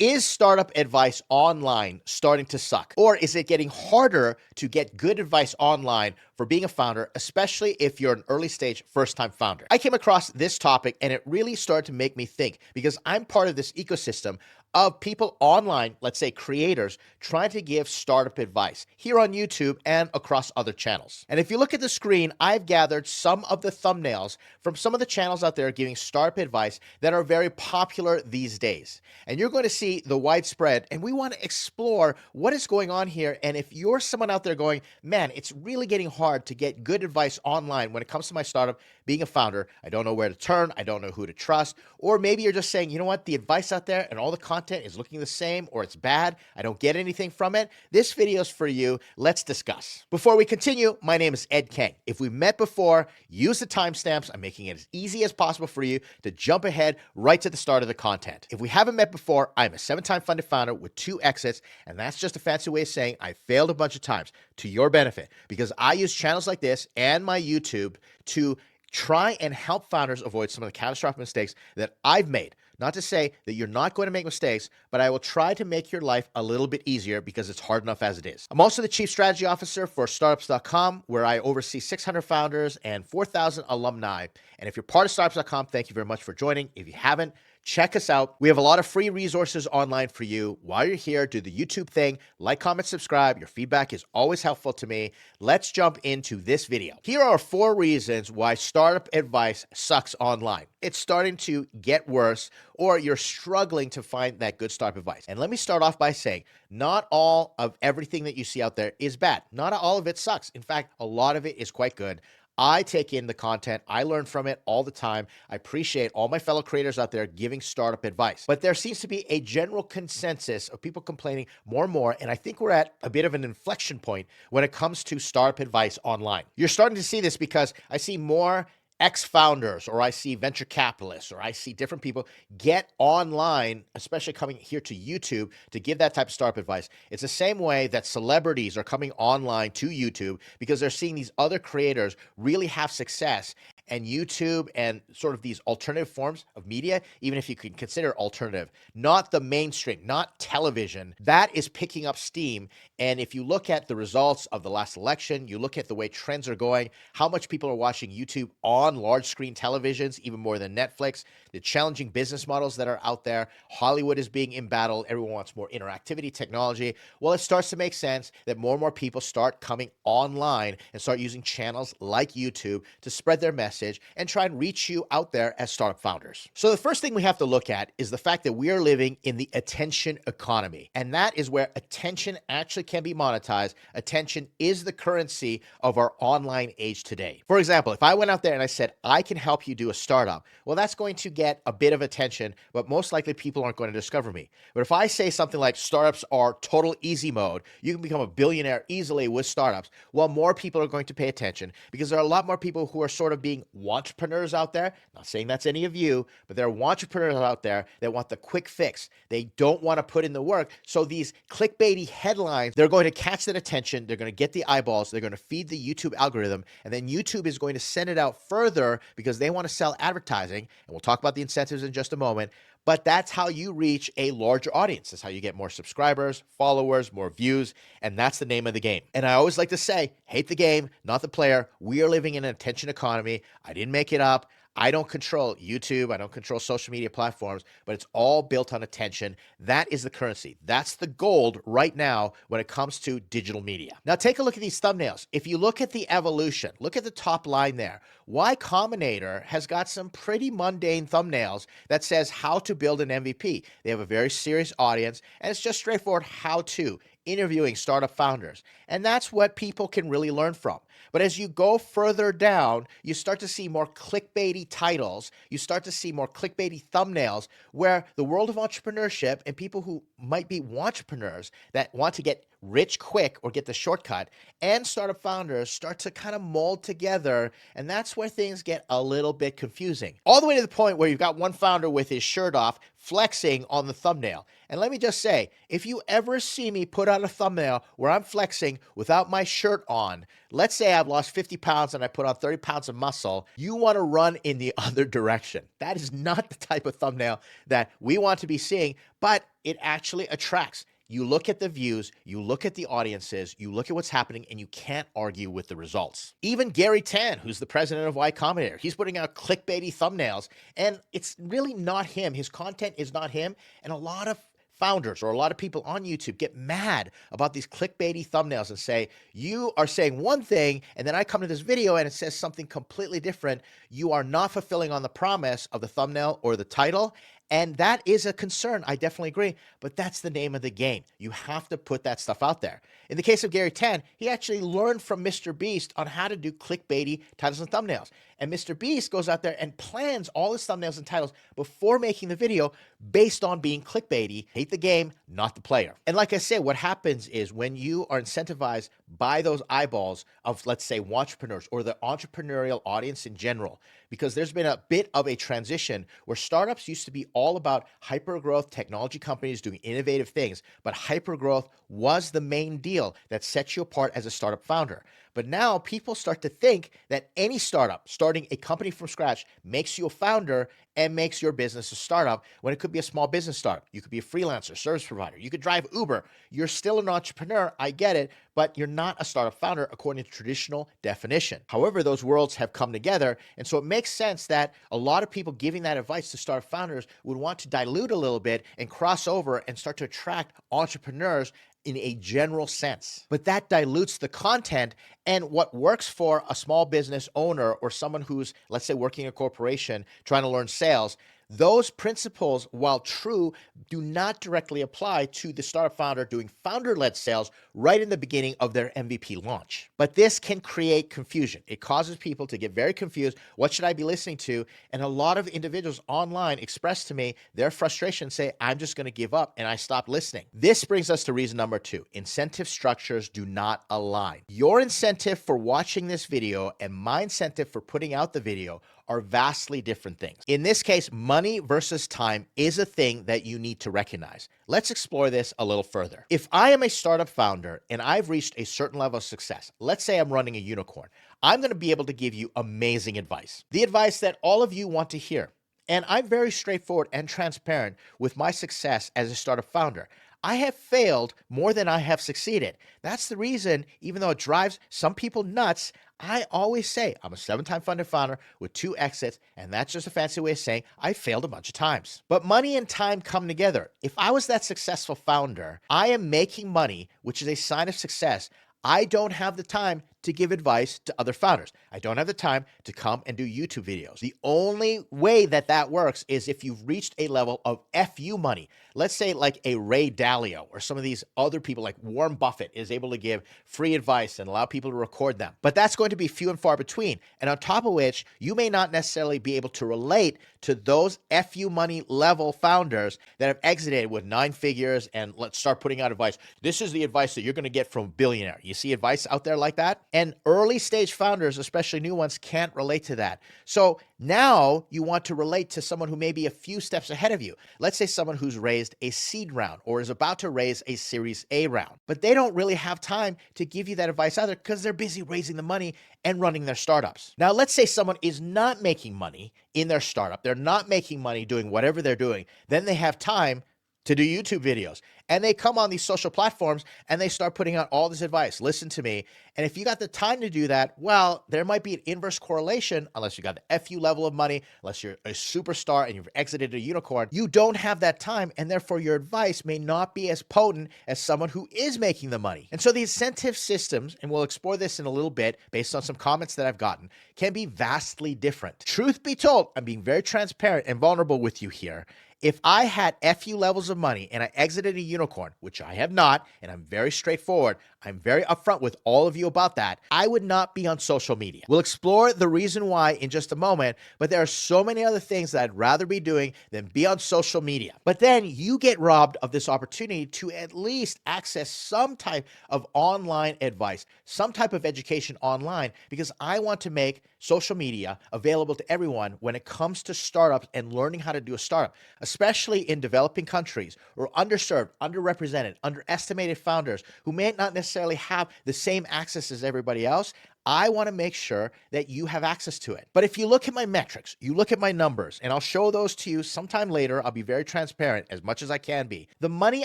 Is startup advice online starting to suck? Or is it getting harder to get good advice online for being a founder, especially if you're an early stage first time founder? I came across this topic and it really started to make me think because I'm part of this ecosystem of people online, let's say creators, trying to give startup advice here on YouTube and across other channels. And if you look at the screen, I've gathered some of the thumbnails from some of the channels out there giving startup advice that are very popular these days. And you're going to see the widespread, and we want to explore what is going on here. And if you're someone out there going, man, it's really getting hard to get good advice online when it comes to my startup, being a founder, I don't know where to turn, I don't know who to trust, or maybe you're just saying, you know what, the advice out there and all the content is looking the same, or it's bad, I don't get anything from it, this video is for you. Let's discuss. Before we continue, my name is Ed Kang. If we met before, use the timestamps. I'm making it as easy as possible for you to jump ahead right to the start of the content. If we haven't met before, I'm a 7-time funded founder with 2 exits, and that's just a fancy way of saying I failed a bunch of times to your benefit because I use channels like this and my YouTube to try and help founders avoid some of the catastrophic mistakes that I've made. Not to say that you're not going to make mistakes, but I will try to make your life a little bit easier because it's hard enough as it is. I'm also the Chief Strategy Officer for Startups.com, where I oversee 600 founders and 4,000 alumni. And if you're part of Startups.com, thank you very much for joining. If you haven't, check us out. We have a lot of free resources online for you. While you're here, do the YouTube thing, like, comment, subscribe. Your feedback is always helpful to me. Let's jump into this video. Here are 4 reasons why startup advice sucks online. It's starting to get worse, or you're struggling to find that good startup advice. And let me start off by saying, not all of everything that you see out there is bad. Not all of it sucks. In fact, a lot of it is quite good. I take in the content. I learn from it all the time. I appreciate all my fellow creators out there giving startup advice. But there seems to be a general consensus of people complaining more and more. And I think we're at a bit of an inflection point when it comes to startup advice online. You're starting to see this because I see more ex-founders, or I see venture capitalists, or I see different people get online, especially coming here to YouTube to give that type of startup advice. It's the same way that celebrities are coming online to YouTube because they're seeing these other creators really have success. And YouTube and sort of these alternative forms of media, even if you can consider alternative, not the mainstream, not television, that is picking up steam. And if you look at the results of the last election, you look at the way trends are going, how much people are watching YouTube on large screen televisions, even more than Netflix, the challenging business models that are out there, Hollywood is being in battle, everyone wants more interactivity, technology. Well, it starts to make sense that more and more people start coming online and start using channels like YouTube to spread their message and try and reach you out there as startup founders. So the first thing we have to look at is the fact that we are living in the attention economy. And that is where attention actually can be monetized. Attention is the currency of our online age today. For example, if I went out there and I said, I can help you do a startup, well, that's going to get a bit of attention, but most likely people aren't going to discover me. But if I say something like startups are total easy mode, you can become a billionaire easily with startups, well, more people are going to pay attention because there are a lot more people who are sort of being entrepreneurs out there. Not saying that's any of you, but there are entrepreneurs out there that want the quick fix. They don't want to put in the work. So these clickbaity headlines, they're going to catch that attention. They're going to get the eyeballs. They're going to feed the YouTube algorithm. And then YouTube is going to send it out further because they want to sell advertising. And we'll talk about the incentives in just a moment. But that's how you reach a larger audience. That's how you get more subscribers, followers, more views, and that's the name of the game. And I always like to say, hate the game, not the player. We are living in an attention economy. I didn't make it up. I don't control YouTube. I don't control social media platforms, but it's all built on attention. That is the currency. That's the gold right now when it comes to digital media. Now take a look at these thumbnails. If you look at the evolution, look at the top line there. Y Combinator has got some pretty mundane thumbnails that says how to build an MVP. They have a very serious audience, and it's just straightforward how to. Interviewing startup founders. And that's what people can really learn from. But as you go further down, you start to see more clickbaity titles. You start to see more clickbaity thumbnails where the world of entrepreneurship and people who might be entrepreneurs that want to get rich quick or get the shortcut and startup founders start to kind of mold together. And that's where things get a little bit confusing. All the way to the point where you've got one founder with his shirt off, flexing on the thumbnail. And let me just say, if you ever see me put out a thumbnail where I'm flexing without my shirt on, let's say I've lost 50 pounds and I put on 30 pounds of muscle, you want to run in the other direction. That is not the type of thumbnail that we want to be seeing, but it actually attracts. You look at the views, you look at the audiences, you look at what's happening, and you can't argue with the results. Even Gary Tan, who's the president of Y Combinator, he's putting out clickbaity thumbnails, and it's really not him. His content is not him, and a lot of founders or a lot of people on YouTube get mad about these clickbaity thumbnails and say, you are saying one thing, and then I come to this video and it says something completely different. You are not fulfilling on the promise of the thumbnail or the title. And that is a concern. I definitely agree. But that's the name of the game. You have to put that stuff out there. In the case of Gary Tan, he actually learned from Mr. Beast on how to do clickbaity titles and thumbnails. And Mr. Beast goes out there and plans all his thumbnails and titles before making the video based on being clickbaity. Hate the game, not the player. And like I said, what happens is when you are incentivized by those eyeballs of, let's say, entrepreneurs or the entrepreneurial audience in general, because there's been a bit of a transition where startups used to be all about hyper-growth technology companies doing innovative things, but hyper-growth was the main deal that sets you apart as a startup founder. But now people start to think that any startup starting a company from scratch makes you a founder and makes your business a startup, when it could be a small business startup. You could be a freelancer, service provider. You could drive Uber. You're still an entrepreneur. I get it, but you're not a startup founder according to traditional definition. However, those worlds have come together. And so it makes sense that a lot of people giving that advice to startup founders would want to dilute a little bit and cross over and start to attract entrepreneurs in a general sense. But that dilutes the content, and what works for a small business owner or someone who's, let's say, working a corporation trying to learn sales, those principles, while true, do not directly apply to the startup founder doing founder-led sales right in the beginning of their MVP launch. But this can create confusion. It causes people to get very confused. What should I be listening to? And a lot of individuals online express to me their frustration, say, I'm just going to give up, and I stopped listening. This brings us to reason number 2. Incentive structures do not align. Your incentive for watching this video and my incentive for putting out the video are vastly different things. In this case, money versus time is a thing that you need to recognize. Let's explore this a little further. If I am a startup founder and I've reached a certain level of success, let's say I'm running a unicorn, I'm going to be able to give you amazing advice. The advice that all of you want to hear. And I'm very straightforward and transparent with my success as a startup founder. I have failed more than I have succeeded. That's the reason, even though it drives some people nuts, I always say I'm a 7-time funded founder with 2 exits, and that's just a fancy way of saying I failed a bunch of times. But money and time come together. If I was that successful founder, I am making money, which is a sign of success. I don't have the time to give advice to other founders. I don't have the time to come and do YouTube videos. The only way that that works is if you've reached a level of FU money. Let's say like a Ray Dalio or some of these other people like Warren Buffett is able to give free advice and allow people to record them. But that's going to be few and far between. And on top of which, you may not necessarily be able to relate to those FU money level founders that have exited with 9 figures and let's start putting out advice. This is the advice that you're going to get from a billionaire. You see advice out there like that? And early stage founders, especially new ones, can't relate to that. So now you want to relate to someone who may be a few steps ahead of you. Let's say someone who's raised a seed round or is about to raise a Series A round, but they don't really have time to give you that advice either because they're busy raising the money and running their startups. Now, let's say someone is not making money in their startup. They're not making money doing whatever they're doing. Then they have time to do YouTube videos. And they come on these social platforms and they start putting out all this advice. Listen to me. And if you got the time to do that, well, there might be an inverse correlation unless you got the FU level of money, unless you're a superstar and you've exited a unicorn. You don't have that time, and therefore your advice may not be as potent as someone who is making the money. And so the incentive systems, and we'll explore this in a little bit based on some comments that I've gotten, can be vastly different. Truth be told, I'm being very transparent and vulnerable with you here. If I had FU levels of money and I exited a unicorn, which I have not, and I'm very straightforward, I'm very upfront with all of you about that, I would not be on social media. We'll explore the reason why in just a moment, but there are so many other things that I'd rather be doing than be on social media. But then you get robbed of this opportunity to at least access some type of online advice, some type of education online, because I want to make social media available to everyone when it comes to startups and learning how to do a startup, especially in developing countries or underserved, underrepresented, underestimated founders who may not necessarily have the same access as everybody else. I want to make sure that you have access to it. But if you look at my metrics, you look at my numbers, and I'll show those to you sometime later. I'll be very transparent as much as I can be. The money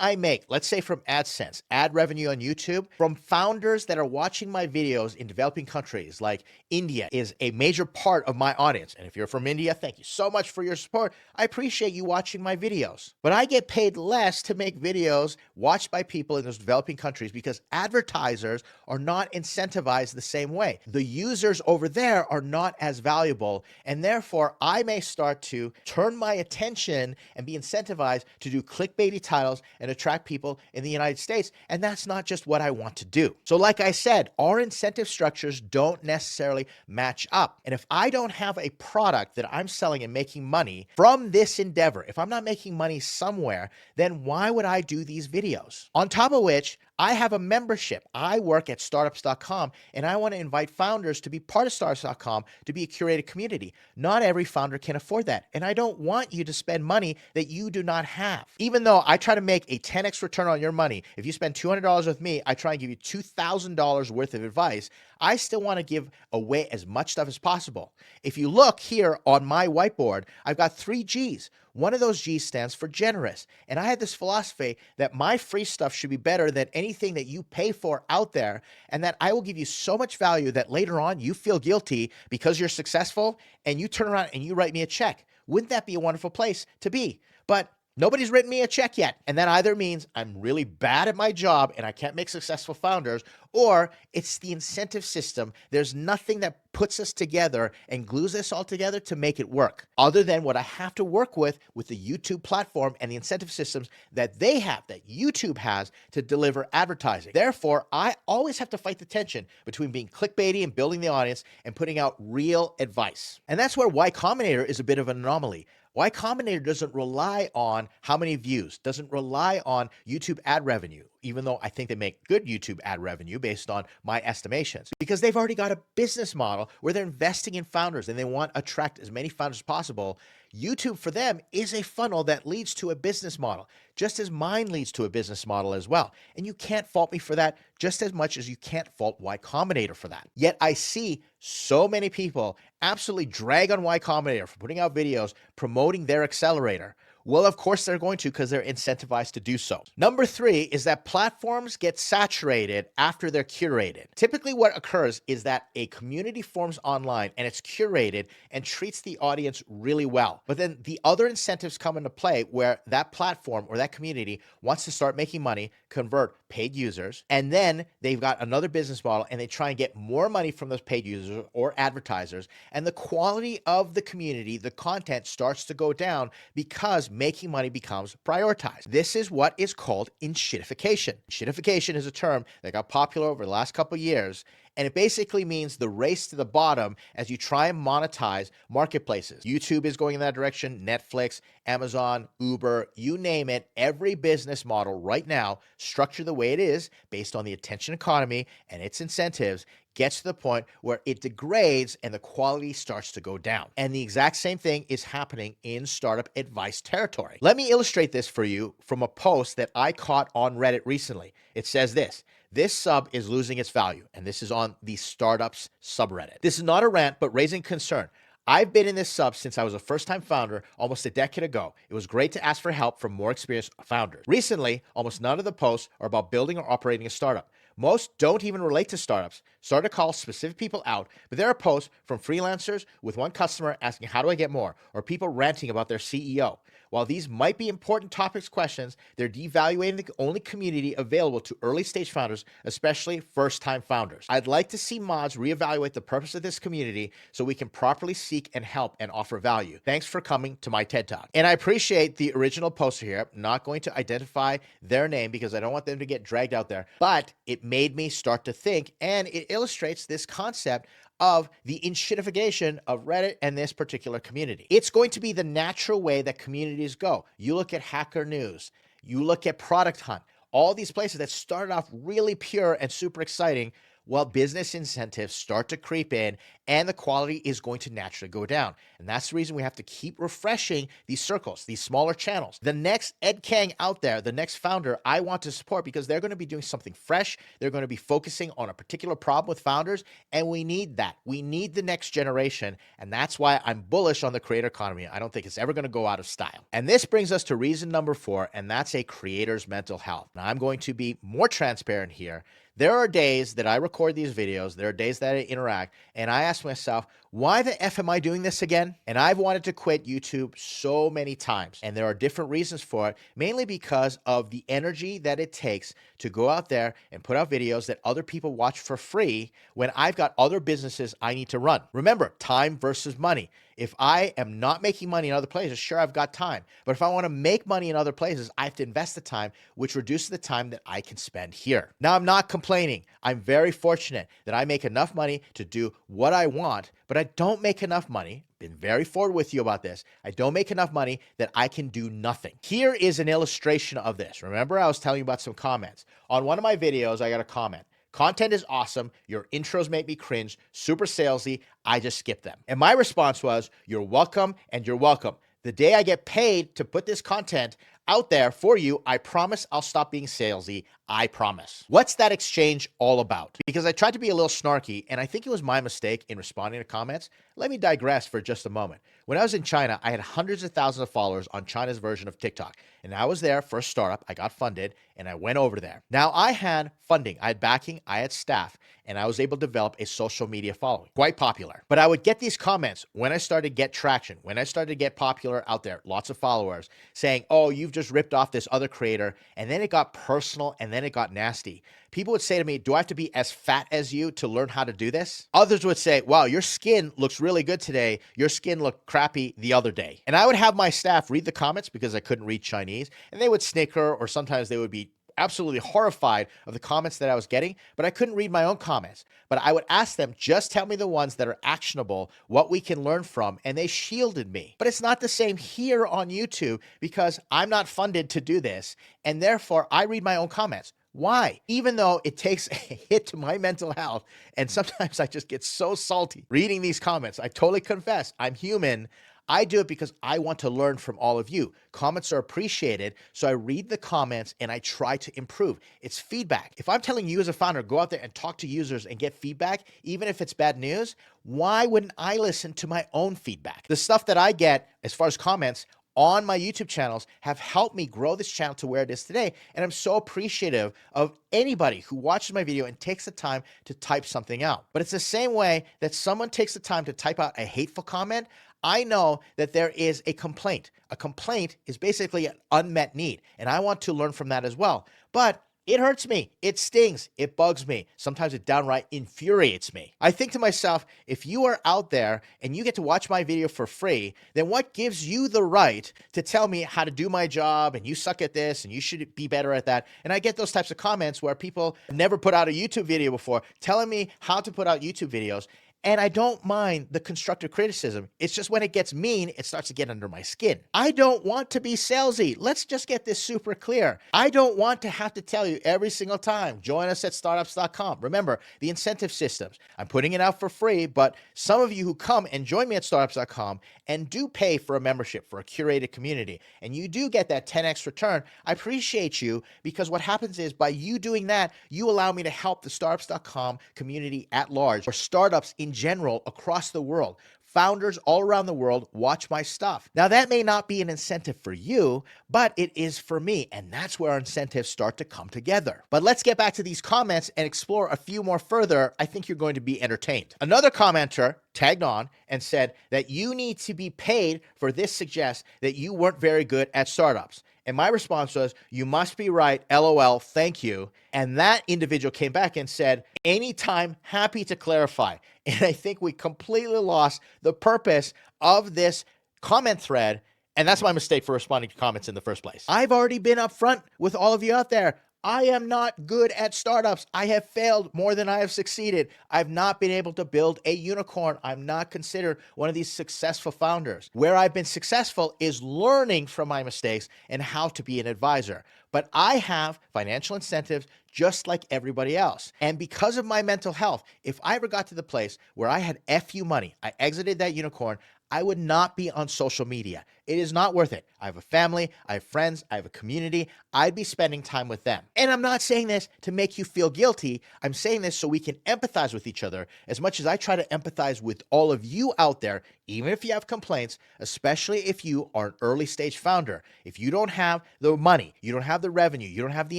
I make, let's say from AdSense, ad revenue on YouTube, from founders that are watching my videos in developing countries like India is a major part of my audience. And if you're from India, thank you so much for your support. I appreciate you watching my videos. But I get paid less to make videos watched by people in those developing countries because advertisers are not incentivized the same way. The users over there are not as valuable, and therefore I may start to turn my attention and be incentivized to do clickbaity titles and attract people in the United States, and that's not just what I want to do. So like I said, our incentive structures don't necessarily match up, and if I don't have a product that I'm selling and making money from this endeavor, if I'm not making money somewhere, then why would I do these videos? On top of which, I have a membership. I work at startups.com, and I want to invite founders to be part of startups.com to be a curated community. Not every founder can afford that, and I don't want you to spend money that you do not have. Even though I try to make a 10x return on your money, if you spend $200 with me, I try and give you $2,000 worth of advice. I still want to give away as much stuff as possible. If you look here on my whiteboard, I've got 3 G's. One of those G's stands for generous. And I had this philosophy that my free stuff should be better than anything that you pay for out there, and that I will give you so much value that later on you feel guilty because you're successful and you turn around and you write me a check. Wouldn't that be a wonderful place to be? But nobody's written me a check yet. And that either means I'm really bad at my job and I can't make successful founders, or it's the incentive system. There's nothing that puts us together and glues us all together to make it work, other than what I have to work with the YouTube platform and the incentive systems that they have, that YouTube has to deliver advertising. Therefore, I always have to fight the tension between being clickbaity and building the audience and putting out real advice. And that's where Y Combinator is a bit of an anomaly. Y Combinator doesn't rely on how many views, doesn't rely on YouTube ad revenue, even though I think they make good YouTube ad revenue based on my estimations, because they've already got a business model where they're investing in founders and they want to attract as many founders as possible. YouTube for them is a funnel that leads to a business model, just as mine leads to a business model as well. And you can't fault me for that just as much as you can't fault Y Combinator for that. Yet I see so many people absolutely drag on Y Combinator for putting out videos promoting their accelerator. Well, of course they're going to, because they're incentivized to do so. Number 3 is that platforms get saturated after they're curated. Typically what occurs is that a community forms online and it's curated and treats the audience really well. But then the other incentives come into play where that platform or that community wants to start making money, convert paid users, and then they've got another business model and they try and get more money from those paid users or advertisers, and the quality of the community, the content starts to go down because making money becomes prioritized. This is what is called enshittification. Enshittification is a term that got popular over the last couple of years, and it basically means the race to the bottom as you try and monetize marketplaces. YouTube is going in that direction, Netflix, Amazon, Uber, you name it. Every business model right now, structured the way it is, based on the attention economy and its incentives, gets to the point where it degrades and the quality starts to go down. And the exact same thing is happening in startup advice territory. Let me illustrate this for you from a post that I caught on Reddit recently. It says this sub is losing its value, and this is on the startups subreddit. This is not a rant, but raising concern. I've been in this sub since I was a first-time founder almost a decade ago. It was great to ask for help from more experienced founders. Recently, almost none of the posts are about building or operating a startup. Most don't even relate to startups. Start to call specific people out, but there are posts from freelancers with one customer asking, how do I get more? Or people ranting about their CEO. While these might be important topics questions, they're devaluating the only community available to early stage founders, especially first-time founders. I'd like to see mods reevaluate the purpose of this community so we can properly seek and help and offer value. Thanks for coming to my TED Talk. And I appreciate the original poster here. I'm not going to identify their name because I don't want them to get dragged out there, but it made me start to think, and it illustrates this concept of the enshittification of Reddit and this particular community. It's going to be the natural way that communities go. You look at Hacker News, you look at Product Hunt, all these places that started off really pure and super exciting. well, business incentives start to creep in and the quality is going to naturally go down. And that's the reason we have to keep refreshing these circles, these smaller channels. The next Ed Kang out there, the next founder I want to support because they're going to be doing something fresh. They're going to be focusing on a particular problem with founders. And we need that. We need the next generation. And that's why I'm bullish on the creator economy. I don't think it's ever going to go out of style. And this brings us to reason number 4, and that's a creator's mental health. Now, I'm going to be more transparent here. There are days that I record these videos, there are days that I interact, and I ask myself, why the F am I doing this again? And I've wanted to quit YouTube so many times, and there are different reasons for it, mainly because of the energy that it takes to go out there and put out videos that other people watch for free when I've got other businesses I need to run. Remember, time versus money. If I am not making money in other places, sure, I've got time. But if I want to make money in other places, I have to invest the time, which reduces the time that I can spend here. Now, I'm not complaining. I'm very fortunate that I make enough money to do what I want, but I don't make enough money. Been very forward with you about this. I don't make enough money that I can do nothing. Here is an illustration of this. Remember, I was telling you about some comments. On one of my videos, I got a comment. Content is awesome. Your intros make me cringe. Super salesy. I just skip them. And my response was, you're welcome and you're welcome. The day I get paid to put this content out there for you, I promise I'll stop being salesy. I promise. What's that exchange all about? Because I tried to be a little snarky, and I think it was my mistake in responding to comments. Let me digress for just a moment. When I was in China, I had hundreds of thousands of followers on China's version of TikTok, and I was there for a startup. I got funded, and I went over there. Now, I had funding, I had backing, I had staff, and I was able to develop a social media following, quite popular. But I would get these comments when I started to get traction, when I started to get popular out there, lots of followers, saying, oh, you've just ripped off this other creator, and then it got personal, and then it got nasty. People would say to me, do I have to be as fat as you to learn how to do this? Others would say, wow, your skin looks really good today. Your skin looked crappy the other day. And I would have my staff read the comments because I couldn't read Chinese, and they would snicker, or sometimes they would be absolutely horrified of the comments that I was getting, but I couldn't read my own comments. But I would ask them, just tell me the ones that are actionable, what we can learn from, and they shielded me. But it's not the same here on YouTube because I'm not funded to do this, and therefore I read my own comments. Why? Even though it takes a hit to my mental health, and sometimes I just get so salty reading these comments. I totally confess, I'm human. I do it because I want to learn from all of you. Comments are appreciated, so I read the comments and I try to improve. It's feedback. If I'm telling you as a founder, go out there and talk to users and get feedback, even if it's bad news, why wouldn't I listen to my own feedback? The stuff that I get as far as comments on my YouTube channels have helped me grow this channel to where it is today. And I'm so appreciative of anybody who watches my video and takes the time to type something out. But it's the same way that someone takes the time to type out a hateful comment. I know that there is a complaint. A complaint is basically an unmet need, and I want to learn from that as well. But it hurts me. It stings. It bugs me. Sometimes it downright infuriates me. I think to myself, if you are out there and you get to watch my video for free, then what gives you the right to tell me how to do my job and you suck at this and you should be better at that? And I get those types of comments where people never put out a YouTube video before telling me how to put out YouTube videos. And I don't mind the constructive criticism. It's just when it gets mean, it starts to get under my skin. I don't want to be salesy. Let's just get this super clear. I don't want to have to tell you every single time, join us at startups.com. Remember, the incentive systems. I'm putting it out for free, but some of you who come and join me at startups.com and do pay for a membership for a curated community, and you do get that 10x return, I appreciate you because what happens is by you doing that, you allow me to help the startups.com community at large, or startups in general across the world. Founders all around the world watch my stuff. Now, that may not be an incentive for you, but it is for me, and that's where our incentives start to come together. But let's get back to these comments and explore a few more further. I think you're going to be entertained. Another commenter tagged on and said that you need to be paid for this suggests that you weren't very good at startups. And my response was, you must be right, LOL, thank you. And that individual came back and said, anytime, happy to clarify. And I think we completely lost the purpose of this comment thread. And that's my mistake for responding to comments in the first place. I've already been upfront with all of you out there. I am not good at startups. I have failed more than I have succeeded. I've not been able to build a unicorn. I'm not considered one of these successful founders. Where I've been successful is learning from my mistakes and how to be an advisor. But I have financial incentives just like everybody else. And because of my mental health, if I ever got to the place where I had FU money, I exited that unicorn, I would not be on social media. It is not worth it. I have a family, I have friends, I have a community. I'd be spending time with them. And I'm not saying this to make you feel guilty. I'm saying this so we can empathize with each other as much as I try to empathize with all of you out there, even if you have complaints, especially if you are an early stage founder. If you don't have the money, you don't have the revenue, you don't have the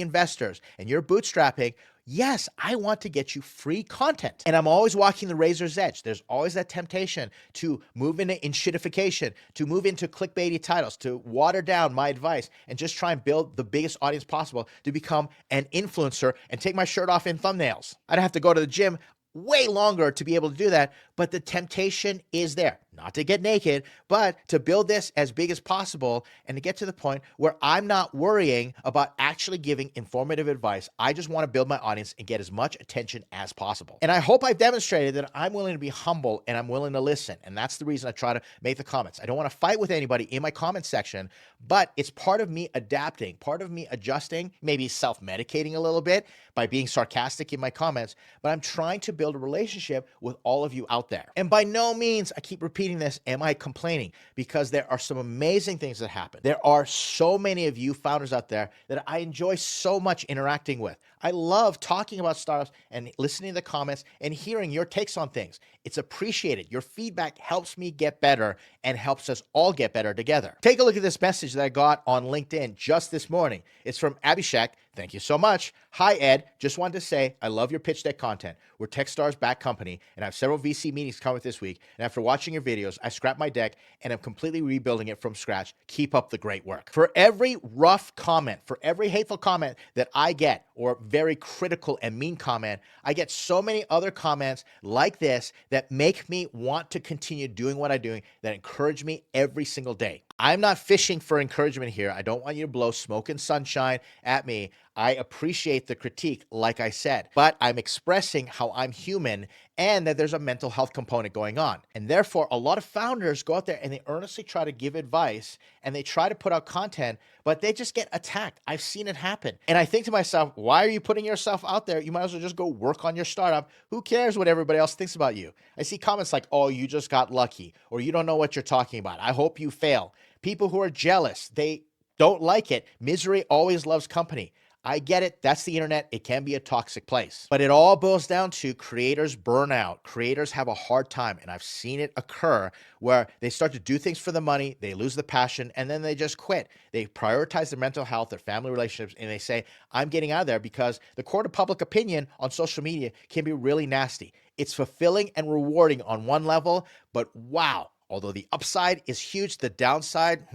investors, and you're bootstrapping, yes, I want to get you free content. And I'm always walking the razor's edge. There's always that temptation to move into shitification, to move into clickbaity titles, to water down my advice and just try and build the biggest audience possible to become an influencer and take my shirt off in thumbnails. I'd have to go to the gym way longer to be able to do that, but the temptation is there. Not to get naked, but to build this as big as possible and to get to the point where I'm not worrying about actually giving informative advice. I just want to build my audience and get as much attention as possible. And I hope I've demonstrated that I'm willing to be humble and I'm willing to listen. And that's the reason I try to make the comments. I don't want to fight with anybody in my comment section, but it's part of me adapting, part of me adjusting, maybe self-medicating a little bit by being sarcastic in my comments, but I'm trying to build a relationship with all of you out there. And by no means, I keep repeating this, am I complaining? Because there are some amazing things that happen. There are so many of you founders out there that I enjoy so much interacting with. I love talking about startups and listening to the comments and hearing your takes on things. It's appreciated. Your feedback helps me get better and helps us all get better together. Take a look at this message that I got on LinkedIn just this morning. It's from Abhishek. Thank you so much. Hi, Ed. Just wanted to say I love your pitch deck content. We're Techstars backed company, and I have several VC meetings coming this week. And after watching your videos, I scrapped my deck and I'm completely rebuilding it from scratch. Keep up the great work. For every rough comment, for every hateful comment that I get, or very critical and mean comment, I get so many other comments like this that make me want to continue doing what I'm doing, that encourage me every single day. I'm not fishing for encouragement here. I don't want you to blow smoke and sunshine at me. I appreciate the critique, like I said, but I'm expressing how I'm human and that there's a mental health component going on. And therefore, a lot of founders go out there and they earnestly try to give advice and they try to put out content, but they just get attacked. I've seen it happen. And I think to myself, why are you putting yourself out there? You might as well just go work on your startup. Who cares what everybody else thinks about you? I see comments like, oh, you just got lucky, or you don't know what you're talking about. I hope you fail. People who are jealous, they don't like it. Misery always loves company. I get it. That's the internet. It can be a toxic place. But it all boils down to creators burn out. Creators have a hard time. And I've seen it occur where they start to do things for the money, they lose the passion, and then they just quit. They prioritize their mental health, their family relationships, and they say, I'm getting out of there because the court of public opinion on social media can be really nasty. It's fulfilling and rewarding on one level, but wow. Although the upside is huge, the downside,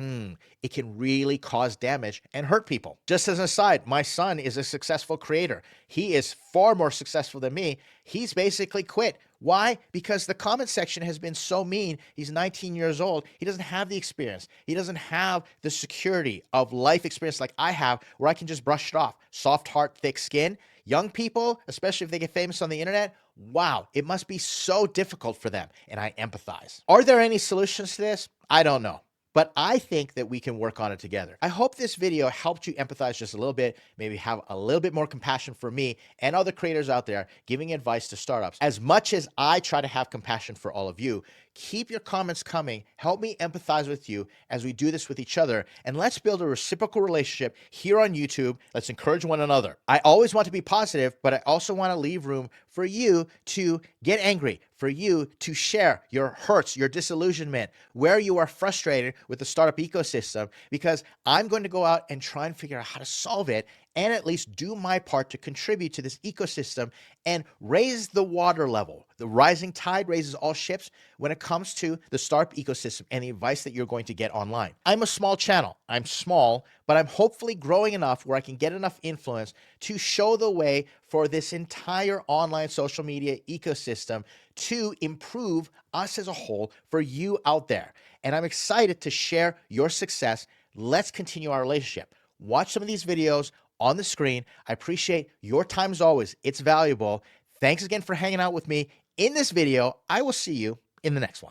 it can really cause damage and hurt people. Just as an aside, my son is a successful creator. He is far more successful than me. He's basically quit. Why? Because the comment section has been so mean. He's 19 years old. He doesn't have the experience. He doesn't have the security of life experience like I have, where I can just brush it off. Soft heart, thick skin. Young people, especially if they get famous on the internet, wow, it must be so difficult for them, and I empathize. Are there any solutions to this? I don't know. But I think that we can work on it together. I hope this video helped you empathize just a little bit, maybe have a little bit more compassion for me and other creators out there giving advice to startups. As much as I try to have compassion for all of you, keep your comments coming. Help me empathize with you as we do this with each other. And let's build a reciprocal relationship here on YouTube. Let's encourage one another. I always want to be positive, but I also want to leave room for you to get angry, for you to share your hurts, your disillusionment, where you are frustrated with the startup ecosystem, because I'm going to go out and try and figure out how to solve it and at least do my part to contribute to this ecosystem and raise the water level. The rising tide raises all ships when it comes to the startup ecosystem and the advice that you're going to get online. I'm a small channel. I'm small, but I'm hopefully growing enough where I can get enough influence to show the way for this entire online social media ecosystem to improve us as a whole for you out there. And I'm excited to share your success. Let's continue our relationship. Watch some of these videos. on the screen. I appreciate your time as always. It's valuable. Thanks again for hanging out with me in this video. I will see you in the next one.